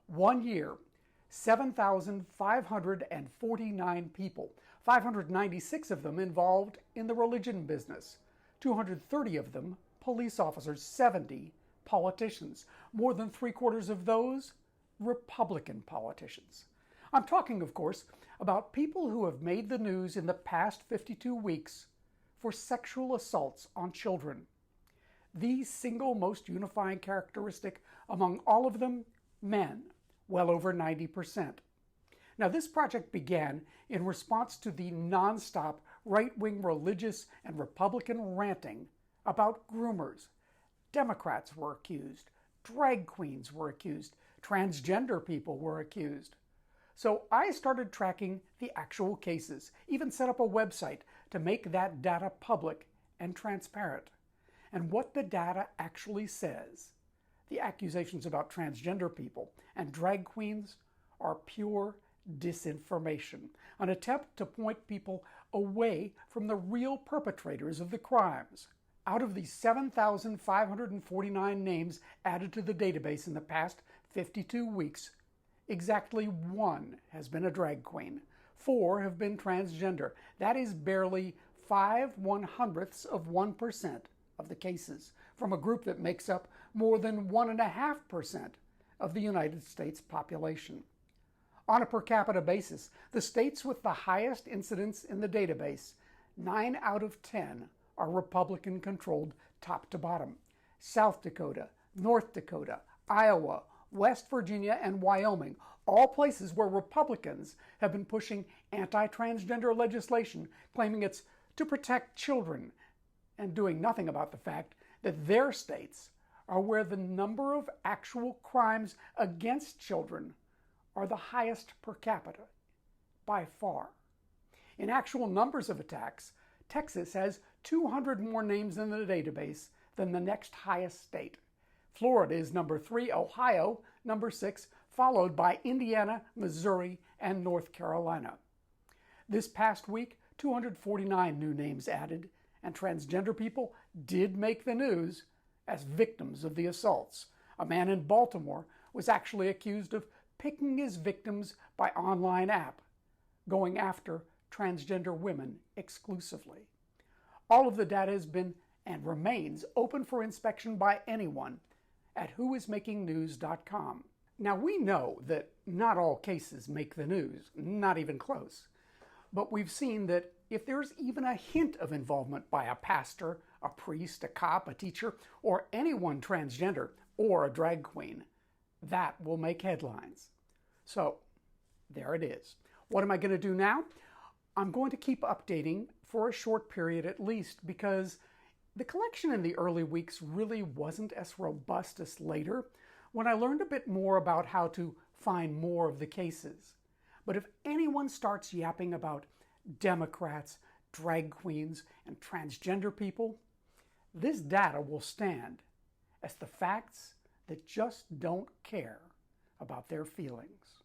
1 year, 7,549 people, 596 of them involved in the religion business, 230 of them police officers, 70 politicians, more than 3/4 of those Republican politicians. I'm talking, of course, about people who have made the news in the past 52 weeks for sexual assaults on children. The single most unifying characteristic among all of them, men, well over 90%. Now, this project began in response to the nonstop right-wing religious and Republican ranting about groomers. Democrats were accused, drag queens were accused, transgender people were accused. So I started tracking the actual cases, even set up a website to make that data public and transparent. And what the data actually says, the accusations about transgender people and drag queens are pure disinformation, an attempt to point people away from the real perpetrators of the crimes. Out of the 7,549 names added to the database in the past 52 weeks, exactly 1 has been a drag queen. 4 have been transgender. That is barely 0.05% of the cases, from a group that makes up more than 1.5% of the United States population. On a per capita basis, the states with the highest incidence in the database, 9 out of 10 are Republican-controlled top to bottom. South Dakota, North Dakota, Iowa, West Virginia, and Wyoming, all places where Republicans have been pushing anti-transgender legislation, claiming it's to protect children, and doing nothing about the fact that their states are where the number of actual crimes against children are the highest per capita, by far. In actual numbers of attacks, Texas has 200 more names in the database than the next highest state. Florida is number 3, Ohio number 6, followed by Indiana, Missouri, and North Carolina. This past week, 249 new names added, and transgender people did make the news as victims of the assaults. A man in Baltimore was actually accused of picking his victims by online app, going after transgender women exclusively. All of the data has been and remains open for inspection by anyone at whoismakingnews.com. Now, we know that not all cases make the news, not even close. But we've seen that if there's even a hint of involvement by a pastor, a priest, a cop, a teacher, or anyone transgender or a drag queen, that will make headlines. So, there it is. What am I going to do now? I'm going to keep updating for a short period at least, because the collection in the early weeks really wasn't as robust as later, when I learned a bit more about how to find more of the cases. But if anyone starts yapping about Democrats, drag queens, and transgender people, this data will stand as the facts that just don't care about their feelings.